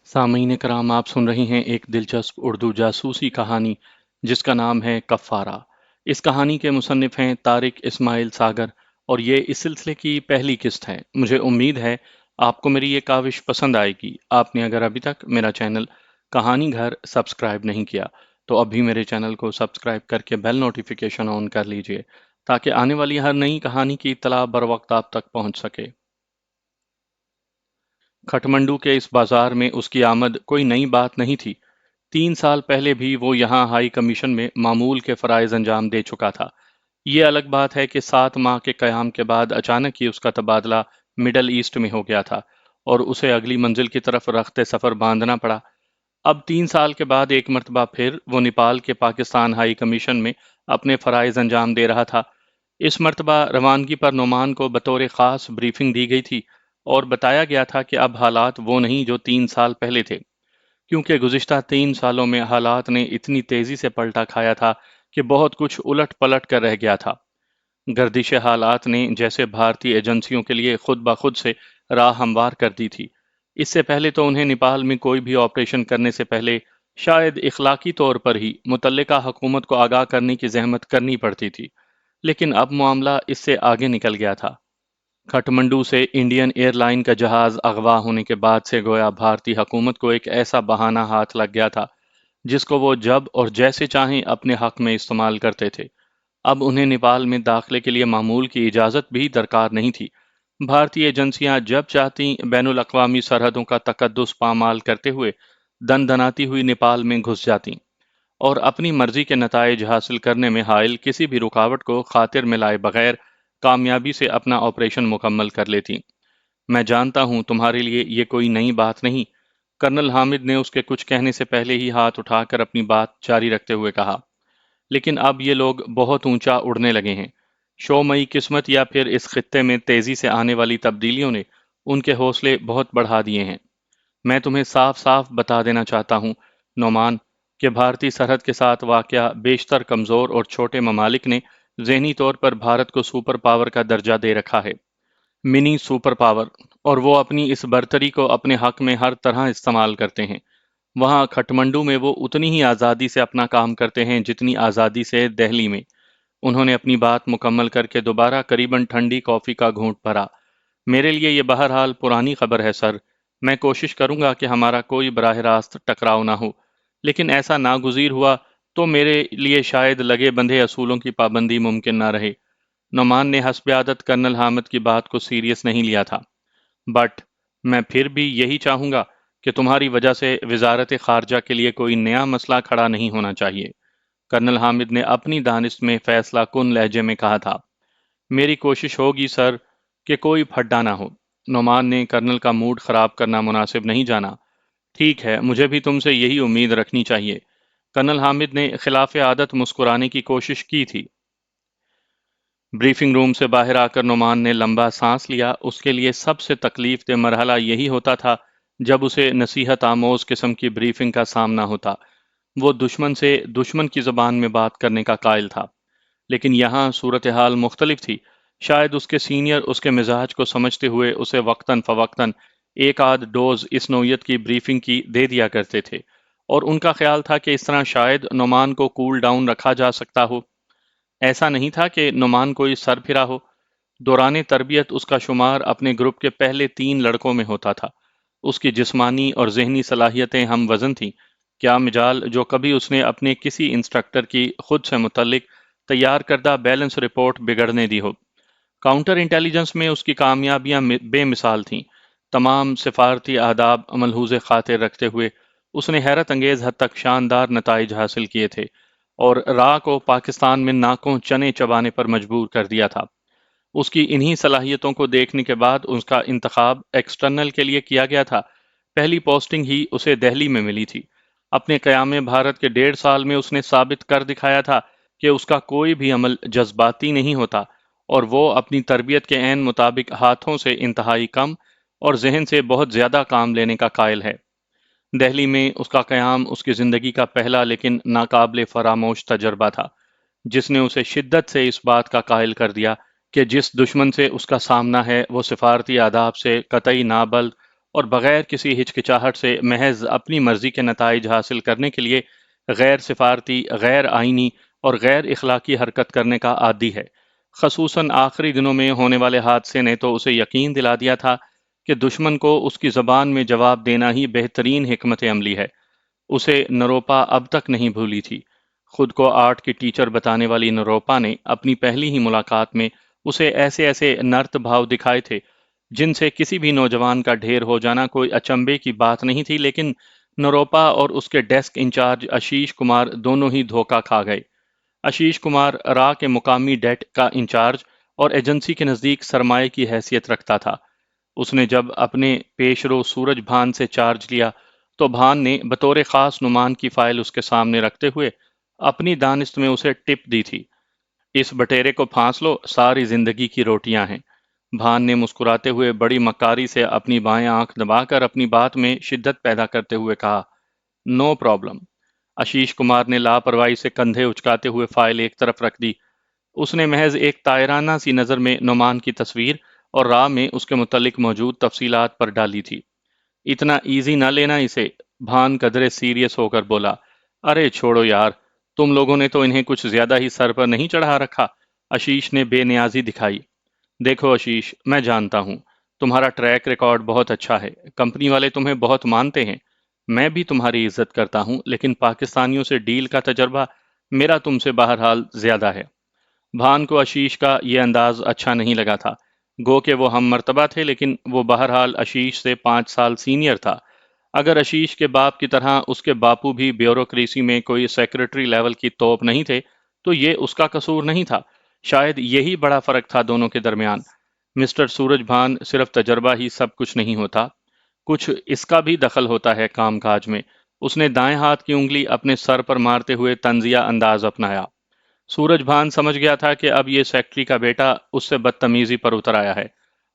سامعین کرام، آپ سن رہے ہیں ایک دلچسپ اردو جاسوسی کہانی جس کا نام ہے کفارہ۔ اس کہانی کے مصنف ہیں طارق اسماعیل ساگر، اور یہ اس سلسلے کی پہلی قسط ہے۔ مجھے امید ہے آپ کو میری یہ کاوش پسند آئے گی۔ آپ نے اگر ابھی تک میرا چینل کہانی گھر سبسکرائب نہیں کیا تو ابھی میرے چینل کو سبسکرائب کر کے بیل نوٹیفیکیشن آن کر لیجئے تاکہ آنے والی ہر نئی کہانی کی اطلاع بر وقت آپ تک پہنچ سکے۔ کھٹمنڈو کے اس بازار میں اس کی آمد کوئی نئی بات نہیں تھی۔ 3 سال پہلے بھی وہ یہاں ہائی کمیشن میں معمول کے فرائض انجام دے چکا تھا۔ یہ الگ بات ہے کہ 7 ماہ کے قیام کے بعد اچانک ہی اس کا تبادلہ مڈل ایسٹ میں ہو گیا تھا اور اسے اگلی منزل کی طرف رخت سفر باندھنا پڑا۔ اب 3 سال کے بعد ایک مرتبہ پھر وہ نیپال کے پاکستان ہائی کمیشن میں اپنے فرائض انجام دے رہا تھا۔ اس مرتبہ روانگی پر نعمان کو بطور خاص بریفنگ دی گئی تھی اور بتایا گیا تھا کہ اب حالات وہ نہیں جو 3 سال پہلے تھے، کیونکہ گزشتہ 3 سالوں میں حالات نے اتنی تیزی سے پلٹا کھایا تھا کہ بہت کچھ الٹ پلٹ کر رہ گیا تھا۔ گردش حالات نے جیسے بھارتی ایجنسیوں کے لیے خود بخود سے راہ ہموار کر دی تھی۔ اس سے پہلے تو انہیں نیپال میں کوئی بھی آپریشن کرنے سے پہلے شاید اخلاقی طور پر ہی متعلقہ حکومت کو آگاہ کرنے کی زحمت کرنی پڑتی تھی، لیکن اب معاملہ اس سے آگے نکل گیا تھا۔ کھٹمنڈو سے انڈین ایئر لائن کا جہاز اغوا ہونے کے بعد سے گویا بھارتی حکومت کو ایک ایسا بہانہ ہاتھ لگ گیا تھا جس کو وہ جب اور جیسے چاہیں اپنے حق میں استعمال کرتے تھے۔ اب انہیں نیپال میں داخلے کے لیے معمول کی اجازت بھی درکار نہیں تھی۔ بھارتی ایجنسیاں جب چاہتی بین الاقوامی سرحدوں کا تقدس پامال کرتے ہوئے دن دناتی ہوئی نیپال میں گھس جاتی اور اپنی مرضی کے نتائج حاصل کرنے میں حائل کسی بھی رکاوٹ کو خاطر میں لائے بغیر کامیابی سے اپنا آپریشن مکمل کر لیتی۔ میں جانتا ہوں تمہارے لیے یہ کوئی نئی بات نہیں، کرنل حامد نے اس کے کچھ کہنے سے پہلے ہی ہاتھ اٹھا کر اپنی بات جاری رکھتے ہوئے کہا، لیکن اب یہ لوگ بہت اونچا اڑنے لگے ہیں۔ شومئی قسمت یا پھر اس خطے میں تیزی سے آنے والی تبدیلیوں نے ان کے حوصلے بہت بڑھا دیے ہیں۔ میں تمہیں صاف صاف بتا دینا چاہتا ہوں نعمان کہ بھارتی سرحد کے ساتھ واقع بیشتر کمزور اور چھوٹے ممالک نے ذہنی طور پر بھارت کو سپر پاور کا درجہ دے رکھا ہے، منی سپر پاور، اور وہ اپنی اس برتری کو اپنے حق میں ہر طرح استعمال کرتے ہیں۔ وہاں کھٹمنڈو میں وہ اتنی ہی آزادی سے اپنا کام کرتے ہیں جتنی آزادی سے دہلی میں۔ انہوں نے اپنی بات مکمل کر کے دوبارہ قریباً ٹھنڈی کافی کا گھونٹ بھرا۔ میرے لیے یہ بہرحال پرانی خبر ہے سر۔ میں کوشش کروں گا کہ ہمارا کوئی براہ راست ٹکراؤ نہ ہو، لیکن ایسا ناگزیر ہوا تو میرے لیے شاید لگے بندھے اصولوں کی پابندی ممکن نہ رہے۔ نعمان نے حسب عادت کرنل حامد کی بات کو سیریس نہیں لیا تھا۔ بٹ میں پھر بھی یہی چاہوں گا کہ تمہاری وجہ سے وزارت خارجہ کے لیے کوئی نیا مسئلہ کھڑا نہیں ہونا چاہیے۔ کرنل حامد نے اپنی دانست میں فیصلہ کن لہجے میں کہا تھا۔ میری کوشش ہوگی سر کہ کوئی پھڈا نہ ہو۔ نعمان نے کرنل کا موڈ خراب کرنا مناسب نہیں جانا۔ ٹھیک ہے، مجھے بھی تم سے یہی امید رکھنی چاہیے۔ کرنل حامد نے خلاف عادت مسکرانے کی کوشش کی تھی۔ بریفنگ روم سے باہر آ کر نعمان نے لمبا سانس لیا۔ اس کے لیے سب سے تکلیف دہ مرحلہ یہی ہوتا تھا جب اسے نصیحت آموز قسم کی بریفنگ کا سامنا ہوتا۔ وہ دشمن سے دشمن کی زبان میں بات کرنے کا قائل تھا، لیکن یہاں صورتحال مختلف تھی۔ شاید اس کے سینئر اس کے مزاج کو سمجھتے ہوئے اسے وقتاً فوقتاً ایک آدھ ڈوز اس نوعیت کی بریفنگ کی دے دیا کرتے تھے، اور ان کا خیال تھا کہ اس طرح شاید نعمان کو کول ڈاؤن رکھا جا سکتا ہو۔ ایسا نہیں تھا کہ نعمان کوئی سر پھرا ہو۔ دوران تربیت اس کا شمار اپنے گروپ کے پہلے 3 لڑکوں میں ہوتا تھا۔ اس کی جسمانی اور ذہنی صلاحیتیں ہم وزن تھیں۔ کیا مجال جو کبھی اس نے اپنے کسی انسٹرکٹر کی خود سے متعلق تیار کردہ بیلنس رپورٹ بگڑنے دی ہو۔ کاؤنٹر انٹیلیجنس میں اس کی کامیابیاں بے مثال تھیں۔ تمام سفارتی آداب ملحوظ خاطر رکھتے ہوئے اس نے حیرت انگیز حد تک شاندار نتائج حاصل کیے تھے اور را کو پاکستان میں ناکوں چنے چبانے پر مجبور کر دیا تھا۔ اس کی انہی صلاحیتوں کو دیکھنے کے بعد اس کا انتخاب ایکسٹرنل کے لیے کیا گیا تھا۔ پہلی پوسٹنگ ہی اسے دہلی میں ملی تھی۔ اپنے قیام بھارت کے 1.5 سال میں اس نے ثابت کر دکھایا تھا کہ اس کا کوئی بھی عمل جذباتی نہیں ہوتا، اور وہ اپنی تربیت کے عین مطابق ہاتھوں سے انتہائی کم اور ذہن سے بہت زیادہ کام لینے کا قائل ہے۔ دہلی میں اس کا قیام اس کی زندگی کا پہلا لیکن ناقابل فراموش تجربہ تھا، جس نے اسے شدت سے اس بات کا قائل کر دیا کہ جس دشمن سے اس کا سامنا ہے وہ سفارتی آداب سے قطعی نابلد اور بغیر کسی ہچکچاہٹ سے محض اپنی مرضی کے نتائج حاصل کرنے کے لیے غیر سفارتی، غیر آئینی اور غیر اخلاقی حرکت کرنے کا عادی ہے۔ خصوصاً آخری دنوں میں ہونے والے حادثے نے تو اسے یقین دلا دیا تھا کہ دشمن کو اس کی زبان میں جواب دینا ہی بہترین حکمت عملی ہے۔ اسے نروپا اب تک نہیں بھولی تھی۔ خود کو آرٹ کی ٹیچر بتانے والی نروپا نے اپنی پہلی ہی ملاقات میں اسے ایسے ایسے نرت بھاؤ دکھائے تھے جن سے کسی بھی نوجوان کا ڈھیر ہو جانا کوئی اچنبے کی بات نہیں تھی، لیکن نروپا اور اس کے ڈیسک انچارج آشیش کمار دونوں ہی دھوکہ کھا گئے۔ آشیش کمار را کے مقامی ڈیٹ کا انچارج اور ایجنسی کے نزدیک سرمایہ کی حیثیت رکھتا تھا۔ اس نے جب اپنے پیشرو سورج بھان سے چارج لیا تو بھان نے بطور خاص نمان کی فائل اس کے سامنے رکھتے ہوئے اپنی دانست میں اسے ٹپ دی تھی: اس بٹیرے کو پھانس لو، ساری زندگی کی روٹیاں ہیں۔ بھان نے مسکراتے ہوئے بڑی مکاری سے اپنی بائیں آنکھ دبا کر اپنی بات میں شدت پیدا کرتے ہوئے کہا: نو پرابلم۔ آشیش کمار نے لاپرواہی سے کندھے اچکاتے ہوئے فائل ایک طرف رکھ دی۔ اس نے محض ایک طائرانہ سی نظر میں نعمان کی تصویر اور راہ میں اس کے متعلق موجود تفصیلات پر ڈالی تھی۔ اتنا ایزی نہ لینا اسے، بھان قدرے سیریس ہو کر بولا۔ ارے چھوڑو یار، تم لوگوں نے تو انہیں کچھ زیادہ ہی سر پر نہیں چڑھا رکھا؟ آشیش نے بے نیازی دکھائی۔ دیکھو آشیش، میں جانتا ہوں تمہارا ٹریک ریکارڈ بہت اچھا ہے، کمپنی والے تمہیں بہت مانتے ہیں، میں بھی تمہاری عزت کرتا ہوں، لیکن پاکستانیوں سے ڈیل کا تجربہ میرا تم سے بہرحال زیادہ ہے۔ بھان کو آشیش کا یہ انداز اچھا نہیں لگا تھا۔ گو کہ وہ ہم مرتبہ تھے، لیکن وہ بہرحال آشیش سے 5 سال سینئر تھا۔ اگر آشیش کے باپ کی طرح اس کے باپو بھی بیوروکریسی میں کوئی سیکرٹری لیول کی توپ نہیں تھے تو یہ اس کا قصور نہیں تھا۔ شاید یہی بڑا فرق تھا دونوں کے درمیان۔ مسٹر سورج بھان، صرف تجربہ ہی سب کچھ نہیں ہوتا، کچھ اس کا بھی دخل ہوتا ہے کام کاج میں۔ اس نے دائیں ہاتھ کی انگلی اپنے سر پر مارتے ہوئے طنزیہ انداز اپنایا۔ سورج بھان سمجھ گیا تھا کہ اب یہ سیکٹری کا بیٹا اس سے بدتمیزی پر اتر آیا ہے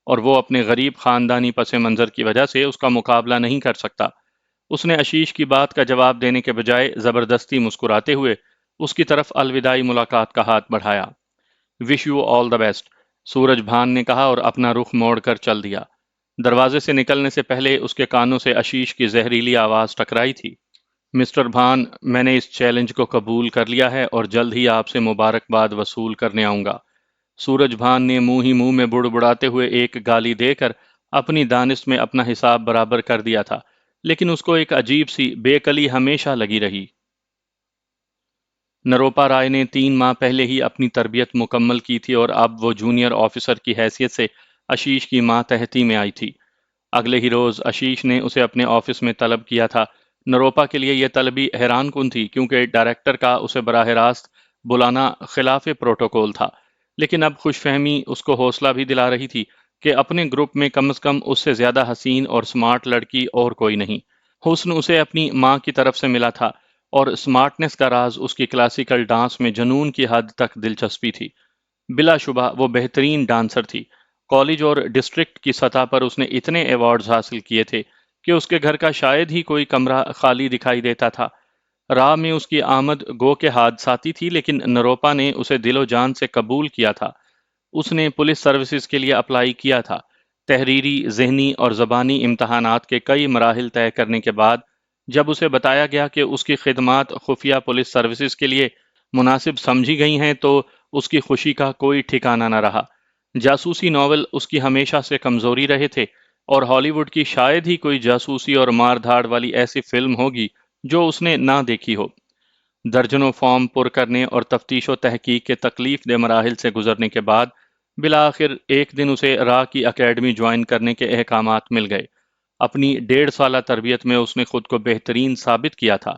اور وہ اپنے غریب خاندانی پس منظر کی وجہ سے اس کا مقابلہ نہیں کر سکتا۔ اس نے آشیش کی بات کا جواب دینے کے بجائے زبردستی مسکراتے ہوئے اس کی طرف الوداعی ملاقات کا ہاتھ بڑھایا۔ Wish you all the best, سورج بھان نے کہا اور اپنا رخ موڑ کر چل دیا۔ دروازے سے نکلنے سے پہلے اس کے کانوں سے آشیش کی زہریلی آواز ٹکرائی تھی: مسٹر بھان، میں نے اس چیلنج کو قبول کر لیا ہے اور جلد ہی آپ سے مبارکباد وصول کرنے آؤں گا۔ سورج بھان نے منہ ہی منہ میں بڑبڑاتے ہوئے ایک گالی دے کر اپنی دانست میں اپنا حساب برابر کر دیا تھا، لیکن اس کو ایک عجیب سی بے کلی ہمیشہ لگی رہی۔ نروپا رائے نے 3 ماہ پہلے ہی اپنی تربیت مکمل کی تھی اور اب وہ جونیئر آفیسر کی حیثیت سے آشیش کی ماتحتی میں آئی تھی۔ اگلے ہی روز آشیش نے اسے اپنے آفس میں طلب کیا تھا۔ نروپا کے لیے یہ طلبی حیران کن تھی کیونکہ ڈائریکٹر کا اسے براہ راست بلانا خلاف پروٹوکول تھا، لیکن اب خوش فہمی اس کو حوصلہ بھی دلا رہی تھی کہ اپنے گروپ میں کم از کم اس سے زیادہ حسین اور سمارٹ لڑکی اور کوئی نہیں۔ حسن اسے اپنی ماں کی طرف سے ملا تھا اور سمارٹنس کا راز اس کی کلاسیکل ڈانس میں جنون کی حد تک دلچسپی تھی۔ بلا شبہ وہ بہترین ڈانسر تھی۔ کالج اور ڈسٹرکٹ کی سطح پر اس نے اتنے ایوارڈز حاصل کیے تھے کہ اس کے گھر کا شاید ہی کوئی کمرہ خالی دکھائی دیتا تھا۔ راہ میں اس کی آمد گو کہ حادثاتی تھی، لیکن نروپا نے اسے دل و جان سے قبول کیا تھا۔ اس نے پولیس سروسز کے لیے اپلائی کیا تھا۔ تحریری، ذہنی اور زبانی امتحانات کے کئی مراحل طے کرنے کے بعد جب اسے بتایا گیا کہ اس کی خدمات خفیہ پولیس سروسز کے لیے مناسب سمجھی گئی ہیں تو اس کی خوشی کا کوئی ٹھکانہ نہ رہا۔ جاسوسی ناول اس کی ہمیشہ سے کمزوری رہے تھے اور ہالی ووڈ کی شاید ہی کوئی جاسوسی اور مار دھاڑ والی ایسی فلم ہوگی جو اس نے نہ دیکھی ہو۔ درجنوں فارم پر کرنے اور تفتیش و تحقیق کے تکلیف دہ مراحل سے گزرنے کے بعد بالآخر ایک دن اسے را کی اکیڈمی جوائن کرنے کے احکامات مل گئے۔ اپنی 1.5 سالہ تربیت میں اس نے خود کو بہترین ثابت کیا تھا۔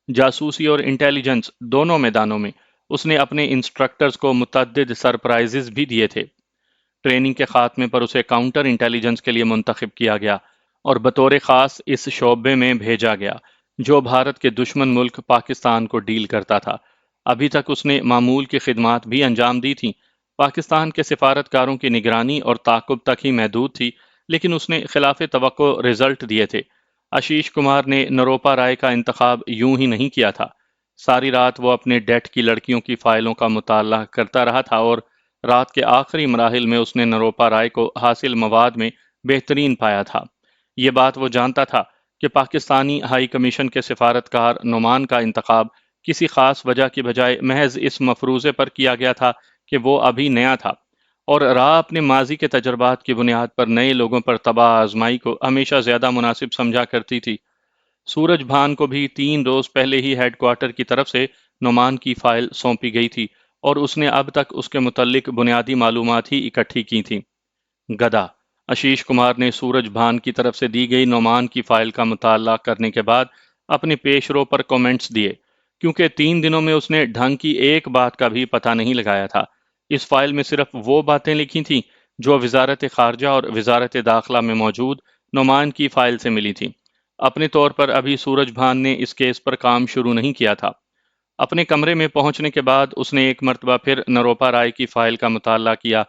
جاسوسی اور انٹیلیجنس دونوں میدانوں میں اس نے اپنے انسٹرکٹرز کو متعدد سرپرائزز بھی دیے تھے۔ ٹریننگ کے خاتمے پر اسے کاؤنٹر انٹیلیجنس کے لیے منتخب کیا گیا اور بطور خاص اس شعبے میں بھیجا گیا جو بھارت کے دشمن ملک پاکستان کو ڈیل کرتا تھا۔ ابھی تک اس نے معمول کی خدمات بھی انجام دی تھیں۔ پاکستان کے سفارتکاروں کی نگرانی اور تعاقب تک ہی محدود تھی، لیکن اس نے خلاف توقع رزلٹ دیے تھے۔ آشیش کمار نے نروپا رائے کا انتخاب یوں ہی نہیں کیا تھا۔ ساری رات وہ اپنے ڈیٹ کی لڑکیوں کی فائلوں کا مطالعہ کرتا رہا تھا اور رات کے آخری مراحل میں اس نے نروپا رائے کو حاصل مواد میں بہترین پایا تھا۔ یہ بات وہ جانتا تھا کہ پاکستانی ہائی کمیشن کے سفارتکار نعمان کا انتخاب کسی خاص وجہ کی بجائے محض اس مفروضے پر کیا گیا تھا کہ وہ ابھی نیا تھا، اور راہ اپنے ماضی کے تجربات کی بنیاد پر نئے لوگوں پر تباہ آزمائی کو ہمیشہ زیادہ مناسب سمجھا کرتی تھی۔ سورج بھان کو بھی 3 روز پہلے ہی ہیڈ کوارٹر کی طرف سے نعمان کی فائل سونپی گئی تھی، اور اس نے اب تک اس کے متعلق بنیادی معلومات ہی اکٹھی کی تھیں۔ گدا آشیش کمار نے سورج بھان کی طرف سے دی گئی نعمان کی فائل کا مطالعہ کرنے کے بعد اپنے پیش رو پر کومنٹس دیے، کیونکہ 3 دنوں میں اس نے ڈھنگ کی ایک بات کا بھی پتہ نہیں لگایا تھا۔ اس فائل میں صرف وہ باتیں لکھی تھیں جو وزارت خارجہ اور وزارت داخلہ میں موجود نعمان کی فائل سے ملی تھیں۔ اپنے طور پر ابھی سورج بھان نے اس کیس پر کام شروع نہیں کیا تھا۔ اپنے کمرے میں پہنچنے کے بعد اس نے ایک مرتبہ پھر نروپا رائے کی فائل کا مطالعہ کیا،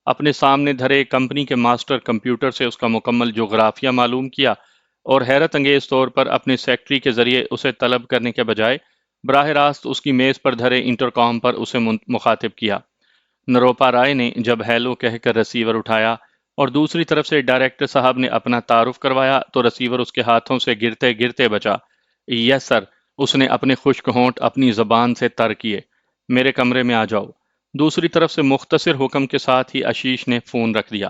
اپنے سامنے دھرے کمپنی کے ماسٹر کمپیوٹر سے اس کا مکمل جغرافیہ معلوم کیا، اور حیرت انگیز طور پر اپنے سیکٹری کے ذریعے اسے طلب کرنے کے بجائے براہ راست اس کی میز پر دھرے انٹرکام پر اسے مخاطب کیا۔ نروپا رائے نے جب ہیلو کہہ کر ریسیور اٹھایا اور دوسری طرف سے ڈائریکٹر صاحب نے اپنا تعارف کروایا تو ریسیور اس کے ہاتھوں سے گرتے گرتے بچا۔ یس سر، اس نے اپنے خشک ہونٹ اپنی زبان سے تر کیے۔ میرے کمرے میں آ جاؤ۔ دوسری طرف سے مختصر حکم کے ساتھ ہی آشیش نے فون رکھ دیا۔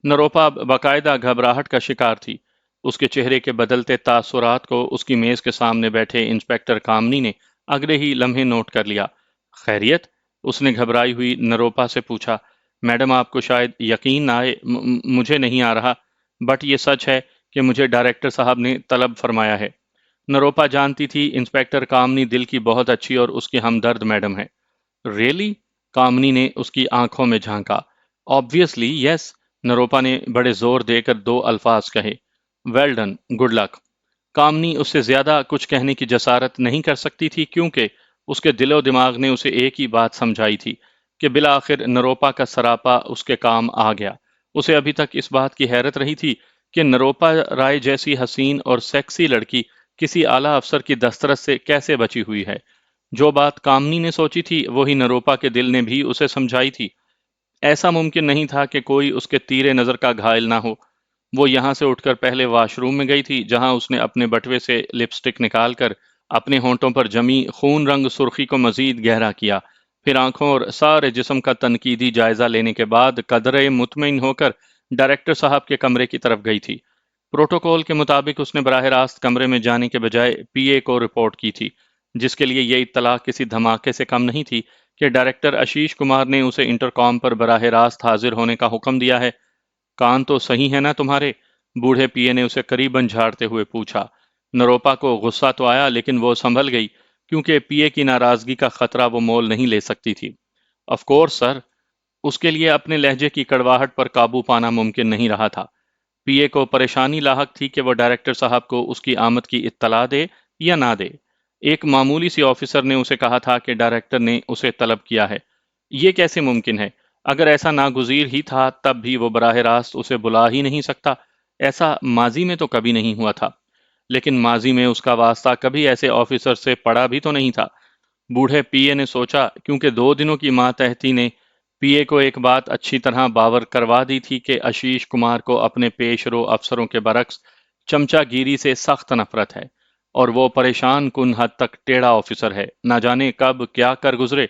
نروپا باقاعدہ گھبراہٹ کا شکار تھی۔ اس کے چہرے کے بدلتے تاثرات کو اس کی میز کے سامنے بیٹھے انسپیکٹر کامنی نے اگلے ہی لمحے نوٹ کر لیا۔ خیریت؟ اس نے گھبرائی ہوئی نروپا سے پوچھا۔ میڈم، آپ کو شاید یقین نہ آئے، مجھے نہیں آ رہا، بٹ یہ سچ ہے کہ مجھے ڈائریکٹر صاحب نے طلب فرمایا ہے۔ نروپا جانتی تھی انسپیکٹر کامنی دل کی بہت اچھی اور اس کی ہمدرد میڈم ہے۔ ریئلی؟ کامنی نے اس کی آنکھوں میں جھانکا۔ آبویسلی یس، نروپا نے بڑے زور دے کر 2 الفاظ کہے۔ Well done, good luck. Kamini اس سے زیادہ کچھ کہنے کی جسارت نہیں کر سکتی تھی، کیونکہ اس کے دل و دماغ نے اسے ایک ہی بات سمجھائی تھی کہ بالآخر نروپا کا سراپا اس کے کام آ گیا۔ اسے ابھی تک اس بات کی حیرت رہی تھی کہ نروپا رائے جیسی حسین اور سیکسی لڑکی کسی اعلیٰ افسر کی دسترس سے کیسے بچی ہوئی ہے۔ جو بات کامنی نے سوچی تھی وہی نروپا کے دل نے بھی اسے سمجھائی تھی۔ ایسا ممکن نہیں تھا کہ کوئی اس کے تیرے نظر کا گھائل نہ ہو۔ وہ یہاں سے اٹھ کر پہلے واش روم میں گئی تھی، جہاں اس نے اپنے بٹوے سے لپسٹک نکال کر اپنے ہونٹوں پر جمی خون رنگ سرخی کو مزید گہرا کیا، پھر آنکھوں اور سارے جسم کا تنقیدی جائزہ لینے کے بعد قدرے مطمئن ہو کر ڈائریکٹر صاحب کے کمرے کی طرف گئی تھی۔ پروٹوکول کے مطابق اس نے براہ راست کمرے میں جانے کے بجائے پی اے کو رپورٹ کی تھی، جس کے لیے یہ اطلاع کسی دھماکے سے کم نہیں تھی کہ ڈائریکٹر آشیش کمار نے اسے انٹرکام پر براہ راست حاضر ہونے کا حکم دیا ہے۔ کان تو صحیح ہے نا تمہارے؟ بوڑھے پی اے نے اسے قریباً جھاڑتے ہوئے پوچھا۔ نروپا کو غصہ تو آیا، لیکن وہ سنبھل گئی، کیونکہ پی اے کی ناراضگی کا خطرہ وہ مول نہیں لے سکتی تھی۔ آف کورس سر۔ اس کے لیے اپنے لہجے کی کڑواہٹ پر قابو پانا ممکن نہیں رہا تھا۔ پی اے کو پریشانی لاحق تھی کہ وہ ڈائریکٹر صاحب کو اس کی آمد کی اطلاع دے یا نہ دے۔ ایک معمولی سی آفیسر نے اسے کہا تھا کہ ڈائریکٹر نے اسے طلب کیا ہے۔ یہ کیسے ممکن ہے؟ اگر ایسا ناگزیر ہی تھا تب بھی وہ براہ راست اسے بلا ہی نہیں سکتا۔ ایسا ماضی میں تو کبھی نہیں ہوا تھا۔ لیکن ماضی میں اس کا واسطہ کبھی ایسے آفیسر سے پڑا بھی تو نہیں تھا۔ بوڑھے پی اے نے سوچا، کیونکہ 2 دنوں کی ماتحتی نے پی اے کو ایک بات اچھی طرح باور کروا دی تھی کہ آشیش کمار کو اپنے پیش رو افسروں کے برعکس چمچا گیری سے سخت نفرت ہے، اور وہ پریشان کن حد تک ٹیڑھا آفیسر ہے، نہ جانے کب کیا کر گزرے۔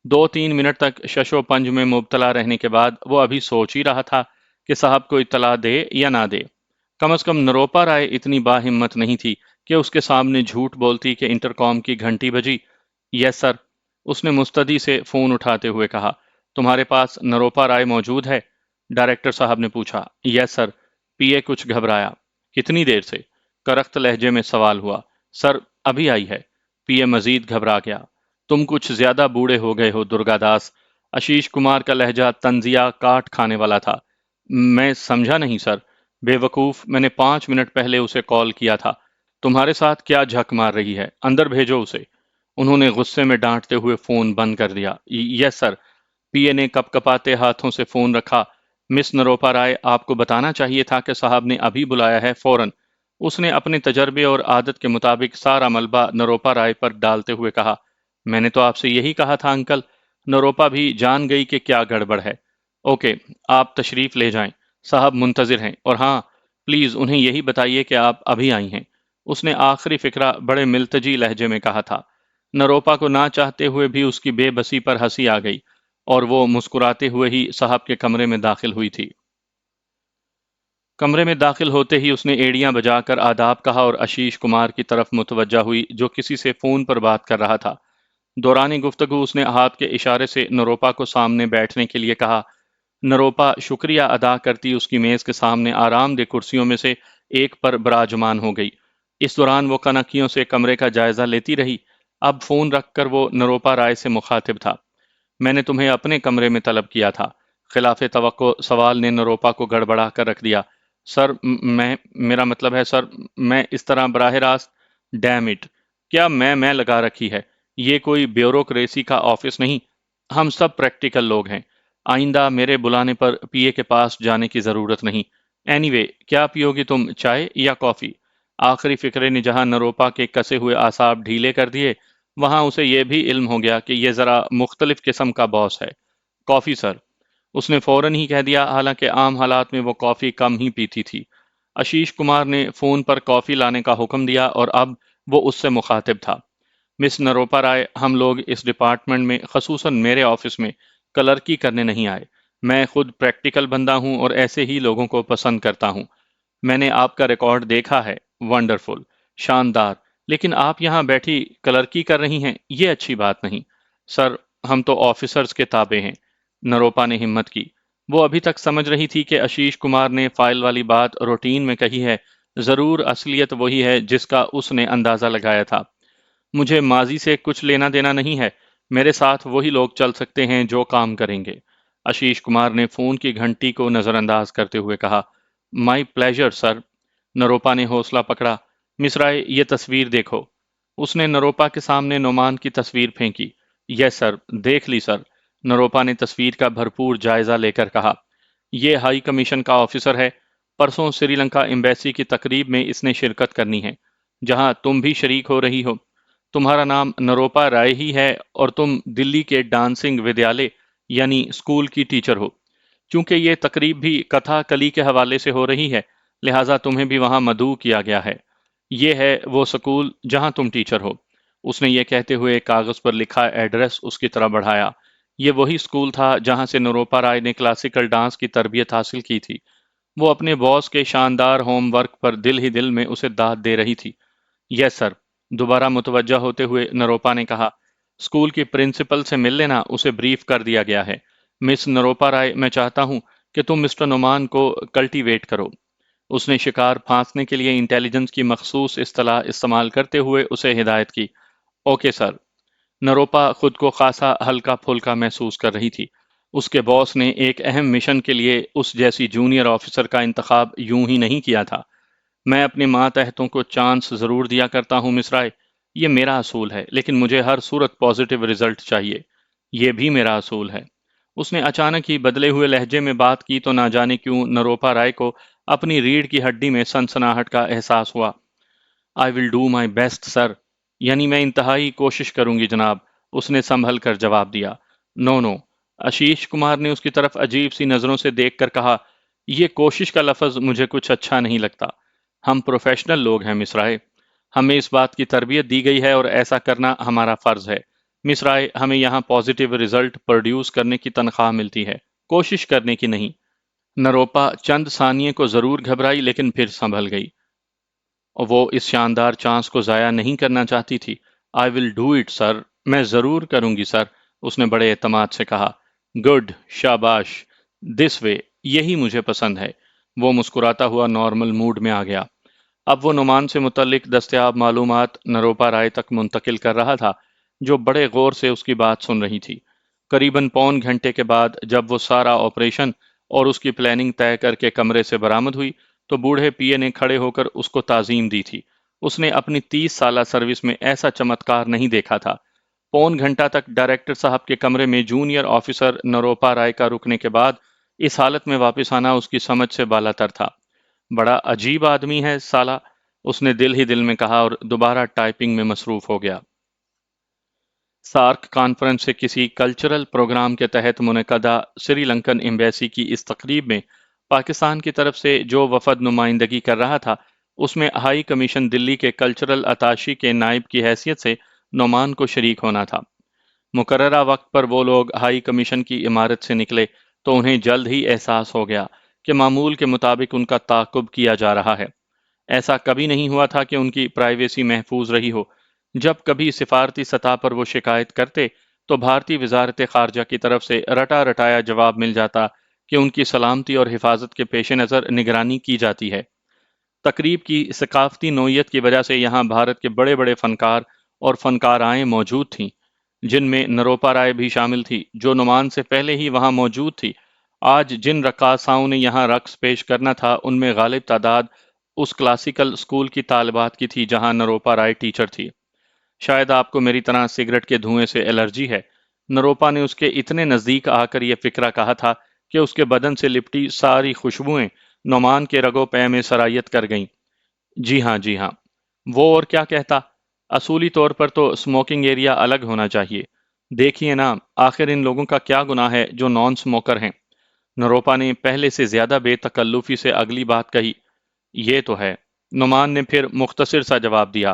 2-3 منٹ تک شش و پنج میں مبتلا رہنے کے بعد وہ ابھی سوچ ہی رہا تھا کہ صاحب کو اطلاع دے یا نہ دے۔ کم از کم نروپا رائے اتنی باہمت نہیں تھی کہ اس کے سامنے جھوٹ بولتی کہ انٹرکام کی گھنٹی بجی۔ یس سر، اس نے مستدی سے فون اٹھاتے ہوئے کہا۔ تمہارے پاس نروپا رائے موجود ہے؟ ڈائریکٹر صاحب نے پوچھا۔ یس سر۔ پی اے کچھ گھبرایا۔ کتنی دیر سے؟ کرخت لہجے میں سوال ہوا۔ سر، ابھی آئی ہے۔ پی اے مزید گھبرا گیا۔ تم کچھ زیادہ بوڑھے ہو گئے ہو درگا داس۔ آشیش کمار کا لہجہ طنزیہ کاٹ کھانے والا تھا۔ میں سمجھا نہیں سر۔ بے وقوف، میں نے 5 منٹ پہلے اسے کال کیا تھا۔ تمہارے ساتھ کیا جھک مار رہی ہے؟ اندر بھیجو اسے۔ انہوں نے غصے میں ڈانٹتے ہوئے فون بند کر دیا۔ یس سر۔ پی اے نے کپ کپاتے ہاتھوں سے فون رکھا۔ مس نروپا رائے، آپ کو بتانا چاہیے تھا کہ صاحب نے ابھی بلایا ہے، فوراً۔ اس نے اپنے تجربے اور عادت کے مطابق سارا ملبہ نروپا رائے پر ڈالتے ہوئے کہا۔ میں نے تو آپ سے یہی کہا تھا انکل۔ نروپا بھی جان گئی کہ کیا گڑبڑ ہے۔ اوکے، آپ تشریف لے جائیں، صاحب منتظر ہیں، اور ہاں، پلیز انہیں یہی بتائیے کہ آپ ابھی آئی ہیں۔ اس نے آخری فقرہ بڑے ملتجی لہجے میں کہا تھا۔ نروپا کو نہ چاہتے ہوئے بھی اس کی بے بسی پر ہنسی آ گئی اور وہ مسکراتے ہوئے ہی صاحب کے کمرے میں داخل ہوئی تھی۔ کمرے میں داخل ہوتے ہی اس نے ایڑیاں بجا کر آداب کہا اور آشیش کمار کی طرف متوجہ ہوئی جو کسی سے فون پر بات کر رہا تھا۔ دوران گفتگو اس نے ہاتھ کے اشارے سے نروپا کو سامنے بیٹھنے کے لیے کہا۔ نروپا شکریہ ادا کرتی اس کی میز کے سامنے آرام دہ کرسیوں میں سے ایک پر براجمان ہو گئی۔ اس دوران وہ کنکیوں سے کمرے کا جائزہ لیتی رہی۔ اب فون رکھ کر وہ نروپا رائے سے مخاطب تھا۔ میں نے تمہیں اپنے کمرے میں طلب کیا تھا۔ خلاف توقع سوال نے نروپا کو گڑبڑا کر رکھ دیا۔ سر میرا مطلب ہے سر، میں اس طرح براہ راست ڈیم اٹ، کیا میں لگا رکھی ہے؟ یہ کوئی بیوروکریسی کا آفس نہیں، ہم سب پریکٹیکل لوگ ہیں۔ آئندہ میرے بلانے پر پی اے کے پاس جانے کی ضرورت نہیں۔ اینی وے، کیا پیو گی تم، چائے یا کافی؟ آخری فقرے نے جہاں نروپا کے کسے ہوئے اعصاب ڈھیلے کر دیے، وہاں اسے یہ بھی علم ہو گیا کہ یہ ذرا مختلف قسم کا باس ہے۔ کافی سر، اس نے فوراً ہی کہہ دیا، حالانکہ عام حالات میں وہ کافی کم ہی پیتی تھی۔ آشیش کمار نے فون پر کافی لانے کا حکم دیا اور اب وہ اس سے مخاطب تھا۔ مس نروپا رائے، ہم لوگ اس ڈپارٹمنٹ میں، خصوصاً میرے آفس میں، کلرکی کرنے نہیں آئے۔ میں خود پریکٹیکل بندہ ہوں اور ایسے ہی لوگوں کو پسند کرتا ہوں۔ میں نے آپ کا ریکارڈ دیکھا ہے، ونڈرفل، شاندار، لیکن آپ یہاں بیٹھی کلرکی کر رہی ہیں، یہ اچھی بات نہیں۔ سر، ہم تو آفیسرز کے تابع ہیں۔ نروپا نے ہمت کی۔ وہ ابھی تک سمجھ رہی تھی کہ آشیش کمار نے فائل والی بات روٹین میں کہی ہے، ضرور اصلیت وہی ہے جس کا اس نے اندازہ لگایا تھا۔ مجھے ماضی سے کچھ لینا دینا نہیں ہے، میرے ساتھ وہی لوگ چل سکتے ہیں جو کام کریں گے۔ آشیش کمار نے فون کی گھنٹی کو نظر انداز کرتے ہوئے کہا۔ مائی پلیجر سر۔ نروپا نے حوصلہ پکڑا۔ مس رائے، یہ تصویر دیکھو۔ اس نے نروپا کے سامنے نعمان کی تصویر پھینکی۔ یس سر، دیکھ لی سر۔ نروپا نے تصویر کا بھرپور جائزہ لے کر کہا۔ یہ ہائی کمیشن کا آفیسر ہے۔ پرسوں سری لنکا ایمبیسی کی تقریب میں اس نے شرکت کرنی ہے، جہاں تم بھی شریک ہو رہی ہو۔ تمہارا نام نروپا رائے ہی ہے اور تم دلی کے ڈانسنگ ودیالے یعنی اسکول کی ٹیچر ہو۔ چونکہ یہ تقریب بھی کتھا کلی کے حوالے سے ہو رہی ہے، لہٰذا تمہیں بھی وہاں مدعو کیا گیا ہے۔ یہ ہے وہ سکول جہاں تم ٹیچر ہو۔ اس نے یہ کہتے ہوئے ایک کاغذ پر لکھا ایڈریس اس کی طرف بڑھایا۔ یہ وہی سکول تھا جہاں سے نروپا رائے نے کلاسیکل ڈانس کی تربیت حاصل کی تھی۔ وہ اپنے باس کے شاندار ہوم ورک پر دل ہی دل میں اسے داد دے رہی تھی۔ یس سر، دوبارہ متوجہ ہوتے ہوئے نروپا نے کہا۔ اسکول کی پرنسپل سے مل لینا، اسے بریف کر دیا گیا ہے۔ مس نروپا رائے، میں چاہتا ہوں کہ تم مسٹر نعمان کو کلٹیویٹ کرو۔ اس نے شکار پھانسنے کے لیے انٹیلیجنس کی مخصوص اصطلاح استعمال کرتے ہوئے اسے ہدایت کی۔ Okay sir. نروپا خود کو خاصا ہلکا پھلکا محسوس کر رہی تھی۔ اس کے باس نے ایک اہم مشن کے لیے اس جیسی جونیئر آفیسر کا انتخاب یوں ہی نہیں کیا تھا۔ میں اپنے ماتحتوں کو چانس ضرور دیا کرتا ہوں مس رائے، یہ میرا اصول ہے، لیکن مجھے ہر صورت پازیٹیو رزلٹ چاہیے۔ یہ بھی میرا اصول ہے۔ اس نے اچانک ہی بدلے ہوئے لہجے میں بات کی تو نہ جانے کیوں نروپا رائے کو اپنی ریڑھ کی ہڈی میں سنسناہٹ کا احساس ہوا۔ آئی ول ڈو مائی بیسٹ سر، یعنی میں انتہائی کوشش کروں گی جناب، اس نے سنبھل کر جواب دیا۔ نو نو، آشیش کمار نے اس کی طرف عجیب سی نظروں سے دیکھ کر کہا، یہ کوشش کا لفظ مجھے کچھ اچھا نہیں لگتا۔ ہم پروفیشنل لوگ ہیں مس رائے، ہمیں اس بات کی تربیت دی گئی ہے اور ایسا کرنا ہمارا فرض ہے۔ مس رائے، ہمیں یہاں پازیٹیو رزلٹ پروڈیوس کرنے کی تنخواہ ملتی ہے، کوشش کرنے کی نہیں۔ نروپا چند ثانیے کو ضرور گھبرائی لیکن پھر سنبھل گئی، اور وہ اس شاندار چانس کو ضائع نہیں کرنا چاہتی تھی۔ آئی ول ڈو اٹ سر، میں ضرور کروں گی سر، اس نے بڑے اعتماد سے کہا۔ گڈ، شاباش، دس وے، یہی مجھے پسند ہے۔ وہ مسکراتا ہوا نارمل موڈ میں آ گیا۔ اب وہ نعمان سے متعلق دستیاب معلومات نروپا رائے تک منتقل کر رہا تھا، جو بڑے غور سے اس کی بات سن رہی تھی۔ قریباً پون گھنٹے کے بعد جب وہ سارا آپریشن اور اس کی پلاننگ طے کر کے کمرے سے برآمد ہوئی تو بوڑھے پی اے نے کھڑے ہو کر اس کو تعظیم دی تھی۔ اس نے اپنی 30 سالہ سروس میں ایسا چمتکار نہیں دیکھا تھا۔ پون گھنٹہ تک ڈائریکٹر صاحب کے کمرے میں جونیئر آفیسر نروپا رائے کا رکنے کے بعد اس حالت میں واپس آنا اس کی سمجھ سے بالا تر تھا۔ بڑا عجیب آدمی ہے سالہ، اس نے دل ہی دل میں کہا اور دوبارہ ٹائپنگ میں مصروف ہو گیا۔ سارک کانفرنس سے کسی کلچرل پروگرام کے تحت منعقدہ سری لنکن ایمبیسی کی اس تقریب میں پاکستان کی طرف سے جو وفد نمائندگی کر رہا تھا اس میں ہائی کمیشن دلی کے کلچرل اتاشی کے نائب کی حیثیت سے نعمان کو شریک ہونا تھا۔ مقررہ وقت پر وہ لوگ ہائی کمیشن کی عمارت سے نکلے تو انہیں جلد ہی احساس ہو گیا کہ معمول کے مطابق ان کا تعاقب کیا جا رہا ہے۔ ایسا کبھی نہیں ہوا تھا کہ ان کی پرائیویسی محفوظ رہی ہو۔ جب کبھی سفارتی سطح پر وہ شکایت کرتے تو بھارتی وزارت خارجہ کی طرف سے رٹا رٹایا جواب مل جاتا کہ ان کی سلامتی اور حفاظت کے پیش نظر نگرانی کی جاتی ہے۔ تقریب کی ثقافتی نوعیت کی وجہ سے یہاں بھارت کے بڑے بڑے فنکار اور فنکارائیں موجود تھیں، جن میں نروپا رائے بھی شامل تھی جو نعمان سے پہلے ہی وہاں موجود تھی۔ آج جن رقاصاؤں نے یہاں رقص پیش کرنا تھا ان میں غالب تعداد اس کلاسیکل اسکول کی طالبات کی تھی جہاں نروپا رائے ٹیچر تھی۔ شاید آپ کو میری طرح سگریٹ کے دھوئیں سے الرجی ہے۔ نروپا نے اس کے اتنے نزدیک آ کر یہ فکرہ کہا تھا کہ اس کے بدن سے لپٹی ساری خوشبوئیں نعمان کے رگو پے میں سرایت کر گئیں۔ جی ہاں جی ہاں، وہ اور کیا کہتا؟ اصولی طور پر تو اسموکنگ ایریا الگ ہونا چاہیے۔ دیکھیے نا، آخر ان لوگوں کا کیا گناہ ہے جو نان اسموکر ہیں؟ نروپا نے پہلے سے زیادہ بے تکلفی سے اگلی بات کہی۔ یہ تو ہے، نعمان نے پھر مختصر سا جواب دیا۔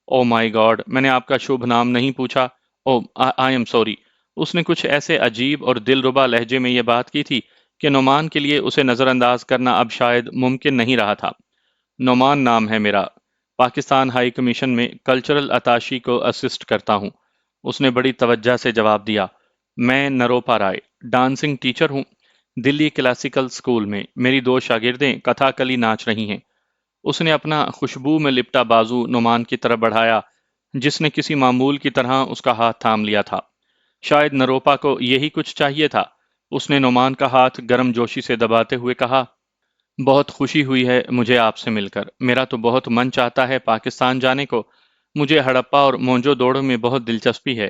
او مائی گاڈ، میں نے آپ کا شبھ نام نہیں پوچھا۔ او آئی ایم سوری۔ اس نے کچھ ایسے عجیب اور دلربا لہجے میں یہ بات کی تھی کہ نعمان کے لیے اسے نظر انداز کرنا اب شاید ممکن نہیں رہا تھا۔ نعمان نام ہے میرا، پاکستان ہائی کمیشن میں کلچرل اتاشی کو اسسٹ کرتا ہوں۔ اس نے بڑی توجہ سے جواب دیا۔ میں نروپا رائے، ڈانسنگ ٹیچر ہوں، دلی کلاسیکل اسکول میں۔ میری دو شاگردیں کتھا کلی ناچ رہی ہیں۔ اس نے اپنا خوشبو میں لپٹا بازو نعمان کی طرف بڑھایا جس نے کسی معمول کی طرح اس کا ہاتھ تھام لیا تھا۔ شاید نروپا کو یہی کچھ چاہیے تھا۔ اس نے نعمان کا ہاتھ گرم جوشی سے دباتے ہوئے کہا، بہت خوشی ہوئی ہے مجھے آپ سے مل کر۔ میرا تو بہت من چاہتا ہے پاکستان جانے کو۔ مجھے ہڑپا اور مونجو دوڑو میں بہت دلچسپی ہے۔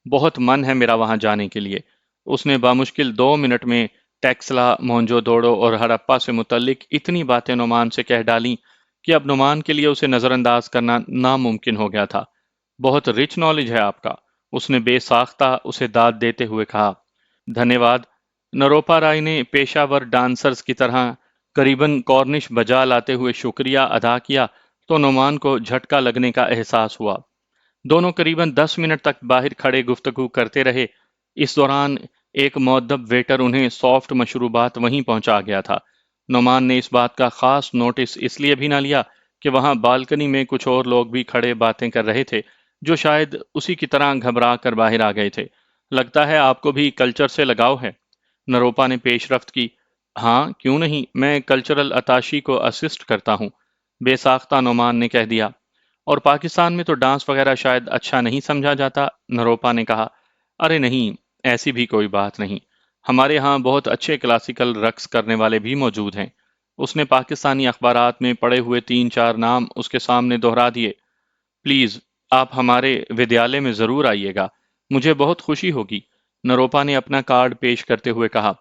بہت من ہے میرا وہاں جانے کے لیے۔ اس نے بامشکل 2 منٹ میں ٹیکسلا، مونجو دوڑو اور ہڑپا سے متعلق اتنی باتیں نعمان سے کہہ ڈالیں کہ اب نعمان کے لیے اسے نظر انداز کرنا ناممکن ہو گیا تھا۔ بہت رچ نالج ہے آپ کا، اس نے بے ساختہ اسے داد دیتے ہوئے کہا۔ دھنیہ واد۔ نروپا رائے نے پیشہ ور ڈانسرز کی طرح قریباً کورنش بجا لاتے ہوئے شکریہ ادا کیا تو نعمان کو جھٹکا لگنے کا احساس ہوا۔ دونوں قریباً 10 منٹ تک باہر کھڑے گفتگو کرتے رہے۔ اس دوران ایک مؤدب ویٹر انہیں سافٹ مشروبات وہیں پہنچا گیا تھا۔ نعمان نے اس بات کا خاص نوٹس اس لیے بھی نہ لیا کہ وہاں بالکنی میں کچھ اور لوگ بھی کھڑے باتیں کر رہے تھے جو شاید اسی کی طرح گھبرا کر باہر آ گئے تھے۔ لگتا ہے آپ کو بھی کلچر سے لگاؤ ہے؟ نروپا نے پیش رفت کی۔ ہاں کیوں نہیں، میں کلچرل اتاشی کو اسسٹ کرتا ہوں، بے ساختہ نعمان نے کہہ دیا۔ اور پاکستان میں تو ڈانس وغیرہ شاید اچھا نہیں سمجھا جاتا، نروپا نے کہا۔ ارے نہیں، ایسی بھی کوئی بات نہیں، ہمارے ہاں بہت اچھے کلاسیکل رقص کرنے والے بھی موجود ہیں۔ اس نے پاکستانی اخبارات میں پڑے ہوئے 3 4 نام اس کے سامنے دہرا دیے۔ پلیز آپ ہمارے ودیالے میں ضرور آئیے گا، مجھے بہت خوشی ہوگی، نروپا نے اپنا کارڈ پیش کرتے ہوئے کہا۔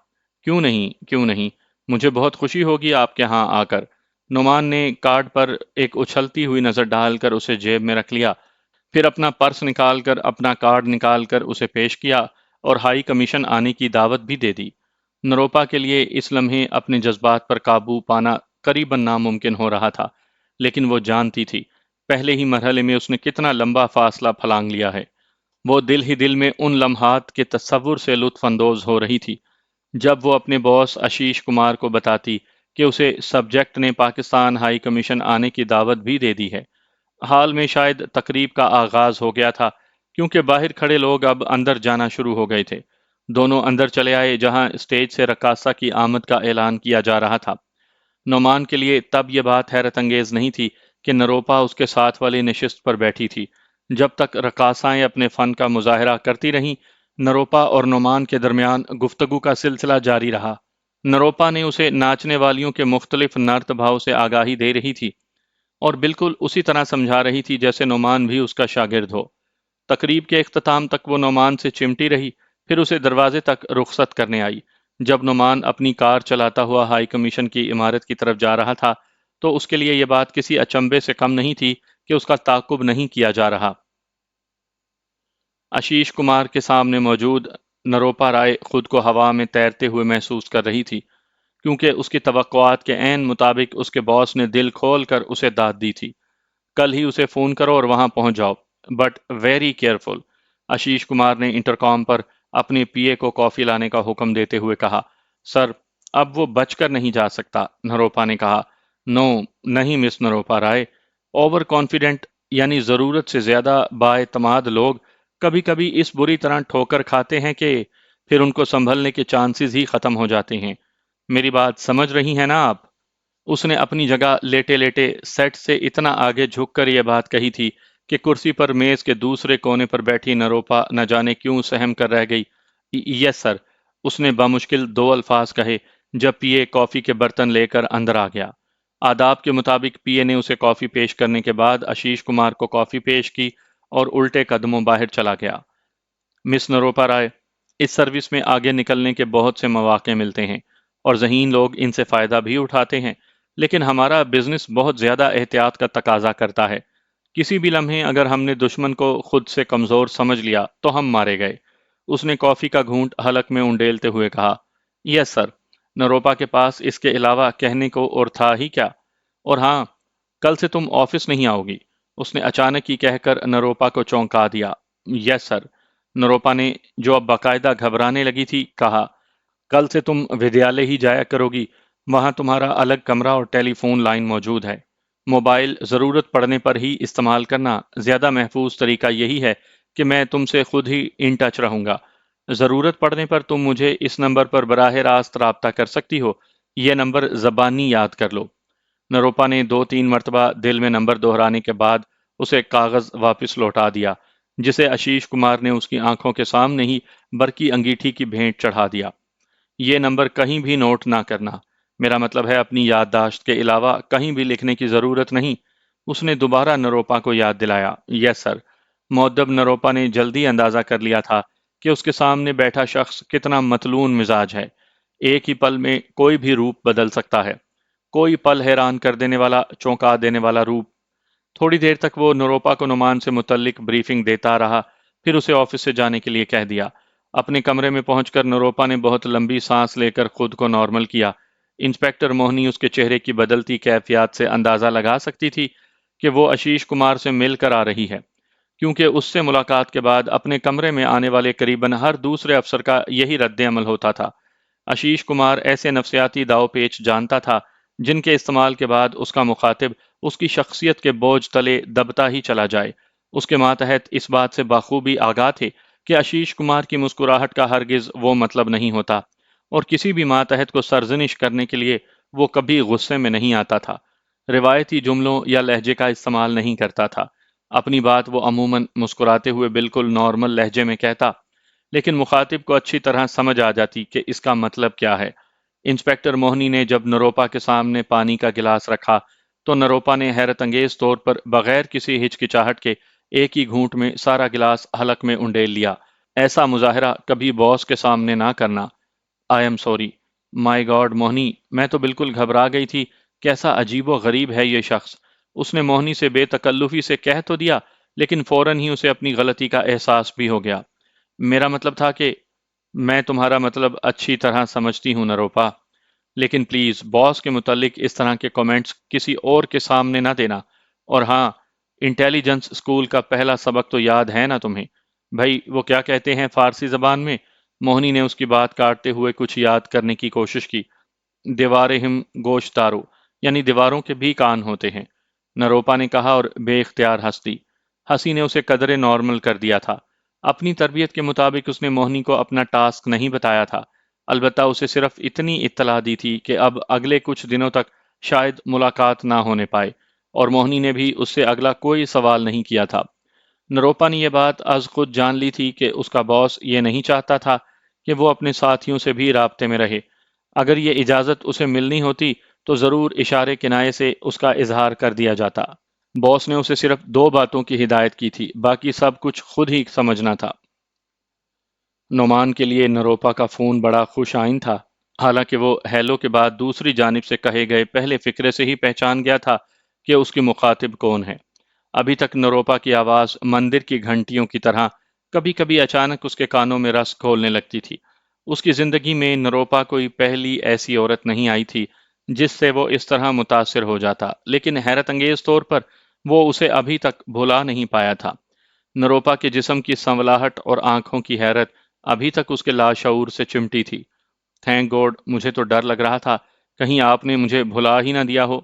کیوں نہیں، کیوں نہیں، مجھے بہت خوشی ہوگی آپ کے ہاں آ کر۔ نعمان نے کارڈ پر ایک اچھلتی ہوئی نظر ڈال کر اسے جیب میں رکھ لیا، پھر اپنا پرس نکال کر اپنا کارڈ نکال کر اسے پیش کیا اور ہائی کمیشن آنے کی دعوت بھی دے دی۔ نروپا کے لیے اس لمحے اپنے جذبات پر قابو پانا قریباً ناممکن ہو رہا تھا، لیکن وہ جانتی تھی پہلے ہی مرحلے میں اس نے کتنا لمبا فاصلہ پھلانگ لیا ہے۔ وہ دل ہی دل میں ان لمحات کے تصور سے لطف اندوز ہو رہی تھی جب وہ اپنے باس آشیش کمار کو بتاتی کہ اسے سبجیکٹ نے پاکستان ہائی کمیشن آنے کی دعوت بھی دے دی ہے۔ حال میں شاید تقریب کا آغاز ہو گیا تھا کیونکہ باہر کھڑے لوگ اب اندر جانا شروع ہو گئے تھے۔ دونوں اندر چلے آئے جہاں اسٹیج سے رقاصہ کی آمد کا اعلان کیا جا رہا تھا۔ نعمان کے لیے تب یہ بات حیرت انگیز نہیں تھی کہ نروپا اس کے ساتھ والی نشست پر بیٹھی تھی۔ جب تک رقاصائیں اپنے فن کا مظاہرہ کرتی رہیں، نروپا اور نعمان کے درمیان گفتگو کا سلسلہ جاری رہا۔ نروپا نے اسے ناچنے والیوں کے مختلف نرت بھاؤ سے آگاہی دے رہی تھی اور بالکل اسی طرح سمجھا رہی تھی جیسے نعمان بھی اس کا شاگرد ہو۔ تقریب کے اختتام تک وہ نعمان سے چمٹی رہی، پھر اسے دروازے تک رخصت کرنے آئی۔ جب نعمان اپنی کار چلاتا ہوا ہائی کمیشن کی عمارت کی طرف جا رہا تھا تو اس کے لیے یہ بات کسی اچنبے سے کم نہیں تھی کہ اس کا تعاقب نہیں کیا جا رہا۔ آشیش کمار کے سامنے موجود نروپا رائے خود کو ہوا میں تیرتے ہوئے محسوس کر رہی تھی کیونکہ اس کی توقعات کے عین مطابق اس کے باس نے دل کھول کر اسے داد دی تھی۔ کل ہی اسے فون کرو اور وہاں پہنچ جاؤ، but very careful. Ashish Kumar نے انٹرکام پر اپنے پی اے کو کافی لانے کا حکم دیتے ہوئے کہا۔ سر، اب وہ بچ کر نہیں جا سکتا، نروپا نے کہا۔ نو، نہیں مس نروپا رائے، اوور کانفیڈنٹ یعنی ضرورت سے زیادہ بااعتماد لوگ کبھی کبھی اس بری طرح ٹھوکر کھاتے ہیں کہ پھر ان کو سنبھلنے کے چانسز ہی ختم ہو جاتے ہیں۔ میری بات سمجھ رہی ہیں نا آپ؟ اس نے اپنی جگہ لیٹے لیٹے سیٹ سے اتنا آگے جھک کر یہ بات کہی تھی کہ کرسی پر میز کے دوسرے کونے پر بیٹھی نروپا نہ جانے کیوں سہم کر رہ گئی۔ یس سر، اس نے بامشکل دو الفاظ کہے جب پی اے کافی کے برتن لے کر اندر آ گیا۔ آداب کے مطابق پی اے نے اسے کافی پیش کرنے کے بعد آشیش کمار کو کافی پیش کی اور الٹے قدموں باہر چلا گیا۔ مس نروپا رائے، اس سروس میں آگے نکلنے کے بہت سے مواقع ملتے ہیں اور ذہین لوگ ان سے فائدہ بھی اٹھاتے ہیں، لیکن ہمارا بزنس بہت زیادہ احتیاط کا تقاضا کرتا ہے۔ کسی بھی لمحے اگر ہم نے دشمن کو خود سے کمزور سمجھ لیا تو ہم مارے گئے۔ اس نے کافی کا گھونٹ حلق میں انڈیلتے ہوئے کہا۔ یس سر، نروپا کے پاس اس کے علاوہ کہنے کو اور تھا ہی کیا؟ اور ہاں، کل سے تم آفس نہیں آؤ گی، اس نے اچانک ہی کہہ کر نروپا کو چونکا دیا۔ یس سر، نروپا نے، جو اب باقاعدہ گھبرانے لگی تھی، کہا۔ کل سے تم ودیالیہ ہی جایا کرو گی، وہاں تمہارا الگ کمرہ اور ٹیلی فون لائن موجود ہے۔ موبائل ضرورت پڑنے پر ہی استعمال کرنا، زیادہ محفوظ طریقہ یہی ہے کہ میں تم سے خود ہی ان ٹچ رہوں گا۔ ضرورت پڑنے پر تم مجھے اس نمبر پر براہ راست رابطہ کر سکتی ہو، یہ نمبر زبانی یاد کر لو۔ نروپا نے 2-3 مرتبہ دل میں نمبر دہرانے کے بعد اسے کاغذ واپس لوٹا دیا، جسے آشیش کمار نے اس کی آنکھوں کے سامنے ہی برقی انگیٹھی کی بھینٹ چڑھا دیا۔ یہ نمبر کہیں بھی نوٹ نہ کرنا، میرا مطلب ہے اپنی یادداشت کے علاوہ کہیں بھی لکھنے کی ضرورت نہیں، اس نے دوبارہ نروپا کو یاد دلایا۔ یس سر، مؤدب نروپا نے جلدی اندازہ کر لیا تھا کہ اس کے سامنے بیٹھا شخص کتنا متلون مزاج ہے۔ ایک ہی پل میں کوئی بھی روپ بدل سکتا ہے، کوئی پل حیران کر دینے والا، چونکا دینے والا روپ۔ تھوڑی دیر تک وہ نروپا کو نعمان سے متعلق بریفنگ دیتا رہا، پھر اسے آفس سے جانے کے لیے کہہ دیا۔ اپنے کمرے میں پہنچ کر نروپا نے بہت لمبی سانس لے کر خود کو نارمل کیا۔ انسپیکٹر موہنی اس کے چہرے کی بدلتی کیفیات سے اندازہ لگا سکتی تھی کہ وہ آشیش کمار سے مل کر آ رہی ہے، کیونکہ اس سے ملاقات کے بعد اپنے کمرے میں آنے والے قریباً ہر دوسرے افسر کا یہی رد عمل ہوتا تھا۔ آشیش کمار ایسے نفسیاتی داؤ پیچ جانتا تھا جن کے استعمال کے بعد اس کا مخاطب اس کی شخصیت کے بوجھ تلے دبتا ہی چلا جائے۔ اس کے ماتحت اس بات سے بخوبی آگاہ تھے کہ آشیش کمار کی مسکراہٹ کا ہرگز وہ مطلب نہیں ہوتا، اور کسی بھی ماتحت کو سرزنش کرنے کے لیے وہ کبھی غصے میں نہیں آتا تھا، روایتی جملوں یا لہجے کا استعمال نہیں کرتا تھا۔ اپنی بات وہ عموماً مسکراتے ہوئے بالکل نارمل لہجے میں کہتا، لیکن مخاطب کو اچھی طرح سمجھ آ جاتی کہ اس کا مطلب کیا ہے۔ انسپیکٹر موہنی نے جب نروپا کے سامنے پانی کا گلاس رکھا تو نروپا نے حیرت انگیز طور پر بغیر کسی ہچکچاہٹ کے ایک ہی گھونٹ میں سارا گلاس حلق میں انڈیل لیا۔ ایسا مظاہرہ کبھی باس کے سامنے نہ کرنا۔ I am sorry, my God Mohini, میں تو بالکل گھبرا گئی تھی، کیسا عجیب و غریب ہے یہ شخص۔ اس نے موہنی سے بے تکلفی سے کہہ تو دیا، لیکن فوراً ہی اسے اپنی غلطی کا احساس بھی ہو گیا۔ میرا مطلب تھا کہ میں تمہارا مطلب اچھی طرح سمجھتی ہوں نروپا، لیکن پلیز باس کے متعلق اس طرح کے کومنٹس کسی اور کے سامنے نہ دینا۔ اور ہاں، انٹیلیجنس اسکول کا پہلا سبق تو یاد ہے نا تمہیں؟ بھائی وہ کیا کہتے ہیں فارسی زبان میں؟ موہنی نے اس کی بات کاٹتے ہوئے کچھ یاد کرنے کی کوشش کی۔ دیوارہم گوشت دارو، یعنی دیواروں کے بھی کان ہوتے ہیں، نروپا نے کہا اور بے اختیار ہنس دی۔ ہنسی نے اسے قدرے نارمل کر دیا تھا۔ اپنی تربیت کے مطابق اس نے موہنی کو اپنا ٹاسک نہیں بتایا تھا، البتہ اسے صرف اتنی اطلاع دی تھی کہ اب اگلے کچھ دنوں تک شاید ملاقات نہ ہونے پائے، اور موہنی نے بھی اس سے اگلا کوئی سوال نہیں کیا تھا۔ نروپا نے یہ بات از خود جان لی تھی کہ اس کا باس یہ نہیں چاہتا تھا کہ وہ اپنے ساتھیوں سے بھی رابطے میں رہے۔ اگر یہ اجازت اسے ملنی ہوتی تو ضرور اشارے کنائے سے اس کا اظہار کر دیا جاتا۔ باس نے اسے صرف 2 باتوں کی ہدایت کی تھی، باقی سب کچھ خود ہی سمجھنا تھا۔ نعمان کے لیے نروپا کا فون بڑا خوش آئند تھا، حالانکہ وہ ہیلو کے بعد دوسری جانب سے کہے گئے پہلے فقرے سے ہی پہچان گیا تھا کہ اس کی مخاطب کون ہے۔ ابھی تک نروپا کی آواز مندر کی گھنٹیوں کی طرح کبھی کبھی اچانک اس کے کانوں میں رس گھولنے لگتی تھی، اس کی زندگی میں نروپا کوئی پہلی ایسی عورت نہیں آئی تھی جس سے وہ اس طرح متاثر ہو جاتا، لیکن حیرت انگیز طور پر وہ اسے ابھی تک بھلا نہیں پایا تھا۔ نروپا کے جسم کی سنولاہٹ اور آنکھوں کی حیرت ابھی تک اس کے لاشعور سے چمٹی تھی۔ تھینک گوڈ، مجھے تو ڈر لگ رہا تھا کہیں آپ نے مجھے بھلا ہی نہ دیا ہو۔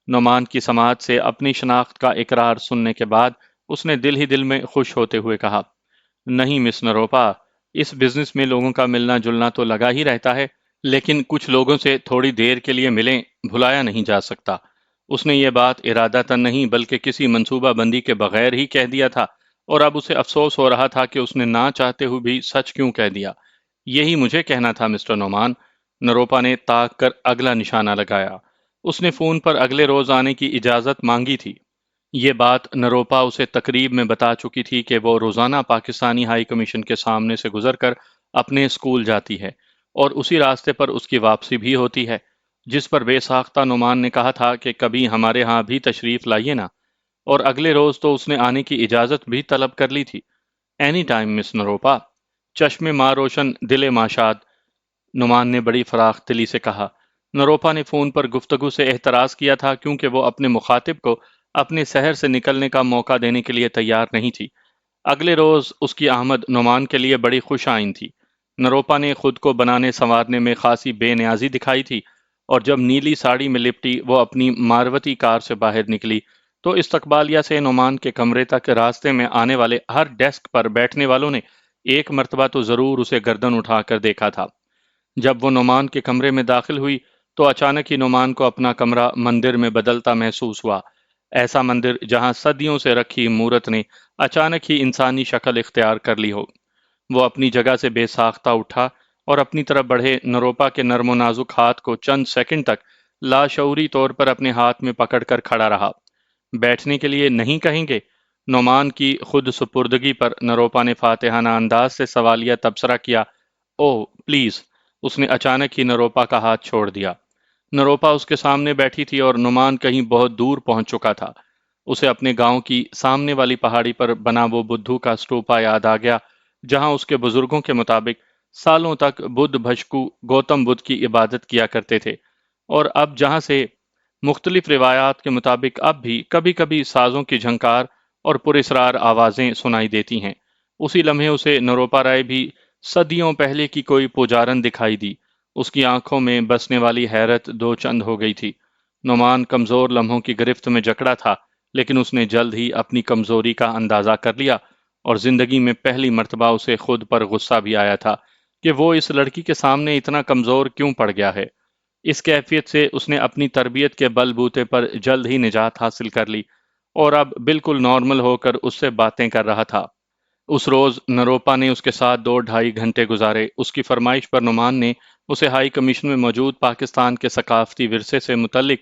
نعمان کی سماعت سے اپنی شناخت کا اقرار سننے کے بعد اس نے دل ہی دل میں خوش ہوتے ہوئے کہا، نہیں مس نروپا، اس بزنس میں لوگوں کا ملنا جلنا تو لگا ہی رہتا ہے، لیکن کچھ لوگوں سے تھوڑی دیر کے لیے ملیں بھلایا نہیں جا سکتا۔ اس نے یہ بات ارادتاً نہیں بلکہ کسی منصوبہ بندی کے بغیر ہی کہہ دیا تھا، اور اب اسے افسوس ہو رہا تھا کہ اس نے نہ چاہتے ہوئے بھی سچ کیوں کہہ دیا۔ یہی مجھے کہنا تھا مسٹر نعمان۔ نروپا نے تاک کر اگلا نشانہ لگایا۔ اس نے فون پر اگلے روز آنے کی اجازت مانگی تھی۔ یہ بات نروپا اسے تقریب میں بتا چکی تھی کہ وہ روزانہ پاکستانی ہائی کمیشن کے سامنے سے گزر کر اپنے اسکول جاتی ہے، اور اسی راستے پر اس کی واپسی بھی ہوتی ہے، جس پر بے ساختہ نعمان نے کہا تھا کہ کبھی ہمارے ہاں بھی تشریف لائیے نا، اور اگلے روز تو اس نے آنے کی اجازت بھی طلب کر لی تھی۔ اینی ٹائم مس نروپا۔ چشم ماں روشن دل ماں شاد، نعمان نے بڑی فراخ دلی سے کہا۔ نروپا نے فون پر گفتگو سے احتراز کیا تھا کیونکہ وہ اپنے مخاطب کو اپنے شہر سے نکلنے کا موقع دینے کے لیے تیار نہیں تھی۔ اگلے روز اس کی آمد نعمان کے لیے بڑی خوش آئند تھی۔ نروپا نے خود کو بنانے سنوارنے میں خاصی بے نیازی دکھائی تھی، اور جب نیلی ساڑی میں لپٹی وہ اپنی ماروتی کار سے باہر نکلی تو استقبالیہ سے نعمان کے کمرے تک راستے میں آنے والے ہر ڈیسک پر بیٹھنے والوں نے ایک مرتبہ تو ضرور اسے گردن اٹھا کر دیکھا تھا۔ جب وہ نعمان کے کمرے میں داخل ہوئی تو اچانک ہی نعمان کو اپنا کمرہ مندر میں بدلتا محسوس ہوا، ایسا مندر جہاں صدیوں سے رکھی مورت نے اچانک ہی انسانی شکل اختیار کر لی ہو۔ وہ اپنی جگہ سے بے ساختہ اٹھا اور اپنی طرف بڑھے نروپا کے نرم و نازک ہاتھ کو چند سیکنڈ تک لاشعوری طور پر اپنے ہاتھ میں پکڑ کر کھڑا رہا۔ بیٹھنے کے لیے نہیں کہیں گے؟ نعمان کی خود سپردگی پر نروپا نے فاتحانہ انداز سے سوالیہ تبصرہ کیا۔ او پلیز۔ اس نے اچانک ہی نروپا کا ہاتھ چھوڑ دیا۔ نروپا اس کے سامنے بیٹھی تھی اور نعمان کہیں بہت دور پہنچ چکا تھا۔ اسے اپنے گاؤں کی سامنے والی پہاڑی پر بنا وہ بدھو کا اسٹوپا یاد آ گیا جہاں اس کے بزرگوں کے مطابق سالوں تک بدھ بھشکو گوتم بدھ کی عبادت کیا کرتے تھے، اور اب جہاں سے مختلف روایات کے مطابق اب بھی کبھی کبھی سازوں کی جھنکار اور پراسرار آوازیں سنائی دیتی ہیں۔ اسی لمحے اسے نروپا رائے بھی صدیوں پہلے کی کوئی پجارن دکھائی دی۔ اس کی آنکھوں میں بسنے والی حیرت دو چند ہو گئی تھی۔ نعمان کمزور لمحوں کی گرفت میں جکڑا تھا، لیکن اس نے جلد ہی اپنی کمزوری کا اندازہ کر لیا، اور زندگی میں پہلی مرتبہ اسے خود پر غصہ بھی آیا تھا کہ وہ اس لڑکی کے سامنے اتنا کمزور کیوں پڑ گیا ہے۔ اس کیفیت سے اس نے اپنی تربیت کے بل بوتے پر جلد ہی نجات حاصل کر لی، اور اب بالکل نارمل ہو کر اس سے باتیں کر رہا تھا۔ اس روز نروپا نے اس کے ساتھ 2 ڈھائی گھنٹے گزارے۔ اس کی فرمائش پر نعمان نے اسے ہائی کمیشن میں موجود پاکستان کے ثقافتی ورثے سے متعلق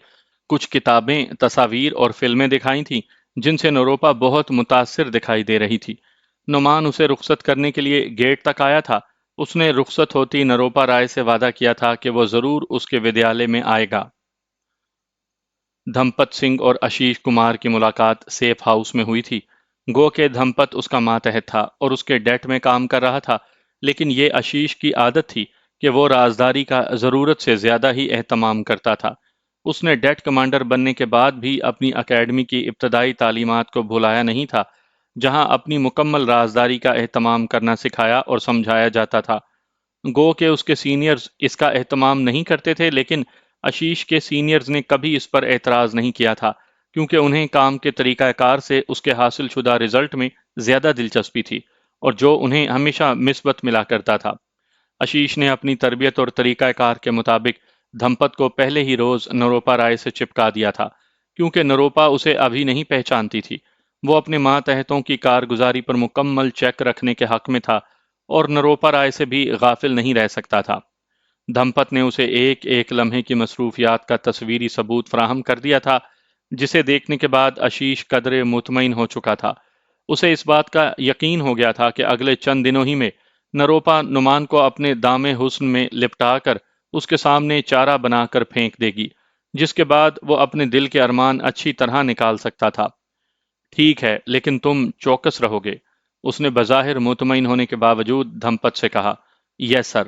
کچھ کتابیں، تصاویر اور فلمیں دکھائی تھیں جن سے نروپا بہت متاثر دکھائی دے رہی تھی۔ نعمان اسے رخصت کرنے کے لیے گیٹ تک آیا تھا۔ اس نے رخصت ہوتی نروپا رائے سے وعدہ کیا تھا کہ وہ ضرور اس کے ودیالیہ میں آئے گا۔ دھمپت سنگھ اور آشیش کمار کی ملاقات سیف ہاؤس میں ہوئی تھی۔ گو کہ دھمپت اس کا ماتحت تھا اور اس کے ڈیٹ میں کام کر رہا تھا، لیکن یہ آشیش کی عادت تھی کہ وہ رازداری کا ضرورت سے زیادہ ہی اہتمام کرتا تھا۔ اس نے ڈیٹ کمانڈر بننے کے بعد بھی اپنی اکیڈمی کی ابتدائی تعلیمات کو بھلایا نہیں تھا، جہاں اپنی مکمل رازداری کا اہتمام کرنا سکھایا اور سمجھایا جاتا تھا۔ گو کہ اس کے سینئرز اس کا اہتمام نہیں کرتے تھے، لیکن آشیش کے سینئرز نے کبھی اس پر اعتراض نہیں کیا تھا، کیونکہ انہیں کام کے طریقہ کار سے اس کے حاصل شدہ رزلٹ میں زیادہ دلچسپی تھی، اور جو انہیں ہمیشہ مثبت ملا کرتا تھا۔ آشیش نے اپنی تربیت اور طریقہ کار کے مطابق دھمپت کو پہلے ہی روز نروپا رائے سے چپکا دیا تھا، کیونکہ نروپا اسے ابھی نہیں پہچانتی تھی۔ وہ اپنے ماتحتوں کی کارگزاری پر مکمل چیک رکھنے کے حق میں تھا، اور نروپا رائے سے بھی غافل نہیں رہ سکتا تھا۔ دھمپت نے اسے ایک ایک لمحے کی مصروفیات کا تصویری ثبوت فراہم کر دیا تھا، جسے دیکھنے کے بعد آشیش قدرے مطمئن ہو چکا تھا۔ اسے اس بات کا یقین ہو گیا تھا کہ اگلے چند دنوں ہی میں نروپا نعمان کو اپنے دام حسن میں لپٹا کر اس کے سامنے چارہ بنا کر پھینک دے گی، جس کے بعد وہ اپنے دل کے ارمان اچھی طرح نکال سکتا تھا۔ ٹھیک ہے، لیکن تم چوکس رہو گے، اس نے بظاہر مطمئن ہونے کے باوجود دھمپت سے کہا۔ یس سر۔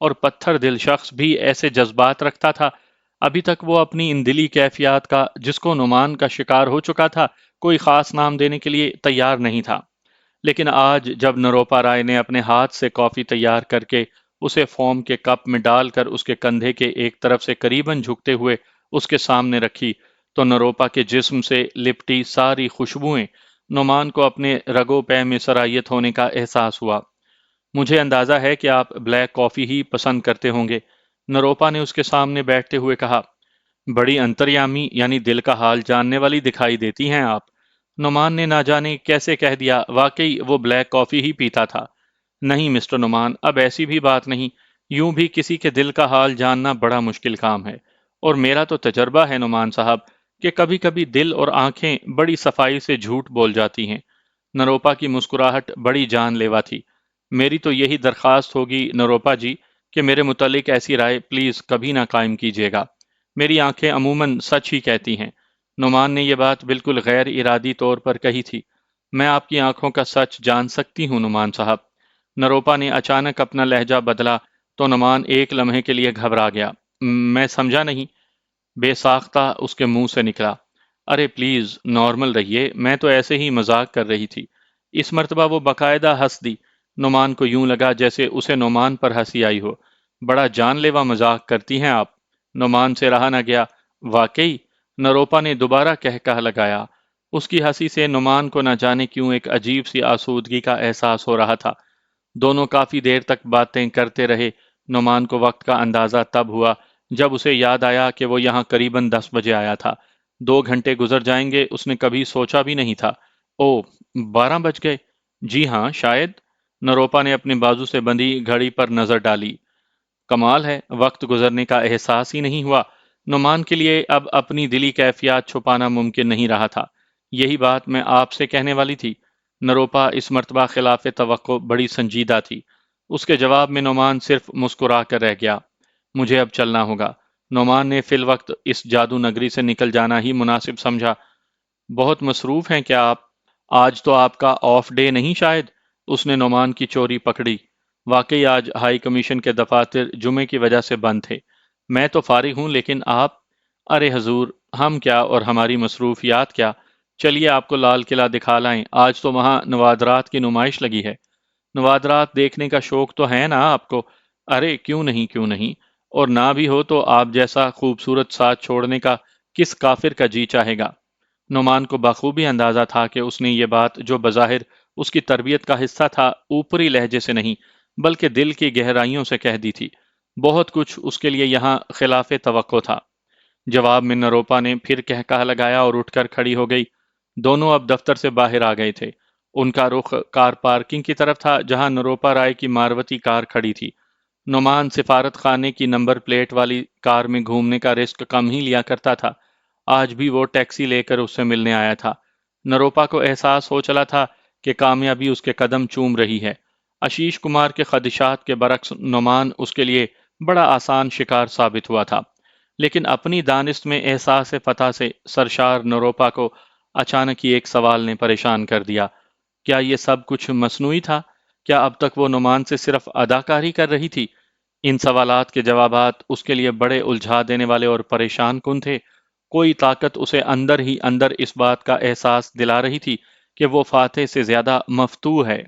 اور پتھر دل شخص بھی ایسے جذبات رکھتا تھا؟ ابھی تک وہ اپنی ان دلی کیفیات کا، جس کو نعمان کا شکار ہو چکا تھا، کوئی خاص نام دینے کے لیے تیار نہیں تھا۔ لیکن آج جب نروپا رائے نے اپنے ہاتھ سے کافی تیار کر کے اسے فوم کے کپ میں ڈال کر اس کے کندھے کے ایک طرف سے قریباً جھکتے ہوئے اس کے سامنے رکھی، تو نروپا کے جسم سے لپٹی ساری خوشبوئیں نعمان کو اپنے رگو پے میں سرایت ہونے کا احساس ہوا۔ مجھے اندازہ ہے کہ آپ بلیک کافی ہی پسند کرتے ہوں گے، نروپا نے اس کے سامنے بیٹھتے ہوئے کہا۔ بڑی انتریامی یعنی دل کا حال جاننے والی دکھائی دیتی ہیں آپ۔ نعمان نے نہ جانے کیسے کہہ دیا، واقعی وہ بلیک کافی ہی پیتا تھا۔ نہیں مسٹر نعمان، اب ایسی بھی بات نہیں، یوں بھی کسی کے دل کا حال جاننا بڑا مشکل کام ہے، اور میرا تو تجربہ ہے نعمان صاحب کہ کبھی کبھی دل اور آنکھیں بڑی صفائی سے جھوٹ بول جاتی ہیں۔ نروپا کی مسکراہٹ بڑی جان لیوا تھی۔ میری تو یہی درخواست ہوگی نروپا جی کہ میرے متعلق ایسی رائے پلیز کبھی نہ قائم کیجیے گا۔ میری آنکھیں عموماً سچ ہی کہتی ہیں۔ نعمان نے یہ بات بالکل غیر ارادی طور پر کہی تھی۔ میں آپ کی آنکھوں کا سچ جان سکتی ہوں نعمان صاحب۔ نروپا نے اچانک اپنا لہجہ بدلا تو نعمان ایک لمحے کے لیے گھبرا گیا۔ میں سمجھا نہیں، بے ساختہ اس کے منہ سے نکلا۔ ارے پلیز نارمل رہیے، میں تو ایسے ہی مذاق کر رہی تھی۔ اس مرتبہ وہ باقاعدہ ہنس دی۔ نعمان کو یوں لگا جیسے اسے نعمان پر ہنسی آئی ہو۔ بڑا جان لیوا مذاق کرتی ہیں آپ۔ نعمان سے رہا نہ گیا۔ واقعی؟ نروپا نے دوبارہ کہہ لگایا۔ اس کی ہنسی سے نعمان کو نہ جانے کیوں ایک عجیب سی آسودگی کا احساس ہو رہا تھا۔ دونوں کافی دیر تک باتیں کرتے رہے۔ نعمان کو وقت کا اندازہ تب ہوا جب اسے یاد آیا کہ وہ یہاں قریباً 10 بجے آیا تھا۔ 2 گھنٹے گزر جائیں گے اس نے کبھی سوچا بھی نہیں تھا۔ او، 12 بج گئے؟ جی ہاں شاید۔ نروپا نے اپنے بازو سے بندھی گھڑی پر نظر ڈالی۔ کمال ہے، وقت گزرنے کا احساس ہی نہیں ہوا۔ نعمان کے لیے اب اپنی دلی کیفیات چھپانا ممکن نہیں رہا تھا۔ یہی بات میں آپ سے کہنے والی تھی۔ نروپا اس مرتبہ خلاف توقع بڑی سنجیدہ تھی۔ اس کے جواب میں نعمان صرف مسکرا کر رہ گیا۔ مجھے اب چلنا ہوگا۔ نعمان نے فی الوقت اس جادو نگری سے نکل جانا ہی مناسب سمجھا۔ بہت مصروف ہیں کیا آپ؟ آج تو آپ کا آف ڈے نہیں شاید؟ اس نے نعمان کی چوری پکڑی۔ واقعی آج ہائی کمیشن کے دفاتر جمعے کی وجہ سے بند تھے۔ میں تو فارغ ہوں، لیکن آپ؟ ارے حضور، ہم کیا اور ہماری مصروفیات کیا؟ چلیے آپ کو لال قلعہ دکھا لائیں، آج تو وہاں نوادرات کی نمائش لگی ہے۔ نوادرات دیکھنے کا شوق تو ہے نا آپ کو؟ ارے کیوں نہیں کیوں نہیں، اور نہ بھی ہو تو آپ جیسا خوبصورت ساتھ چھوڑنے کا کس کافر کا جی چاہے گا؟ نعمان کو بخوبی اندازہ تھا کہ اس نے یہ بات جو بظاہر اس کی تربیت کا حصہ تھا، اوپری لہجے سے نہیں بلکہ دل کی گہرائیوں سے کہہ دی تھی۔ بہت کچھ اس کے لیے یہاں خلاف توقع تھا۔ جواب میں نروپا نے پھر کہا لگایا اور اٹھ کر کھڑی ہو گئی۔ دونوں اب دفتر سے باہر آ گئے تھے۔ ان کا رخ کار پارکنگ کی طرف تھا جہاں نروپا رائے کی ماروتی کار کھڑی تھی۔ نعمان سفارت خانے کی نمبر پلیٹ والی کار میں گھومنے کا رسک کم ہی لیا کرتا تھا۔ آج بھی وہ ٹیکسی لے کر اس سے ملنے آیا تھا۔ نروپا کو احساس ہو چلا تھا کہ کامیابی اس کے قدم چوم رہی ہے۔ آشیش کمار کے خدشات کے برعکس نعمان اس کے لیے بڑا آسان شکار ثابت ہوا تھا۔ لیکن اپنی دانست میں احساس فتح سے سرشار نروپا کو اچانک ہی ایک سوال نے پریشان کر دیا۔ کیا یہ سب کچھ مصنوعی تھا؟ کیا اب تک وہ نعمان سے صرف اداکاری کر رہی تھی؟ ان سوالات کے جوابات اس کے لیے بڑے الجھا دینے والے اور پریشان کن تھے۔ کوئی طاقت اسے اندر ہی اندر اس بات کا احساس دلا رہی تھی کہ وہ فاتح سے زیادہ مفتوح ہے۔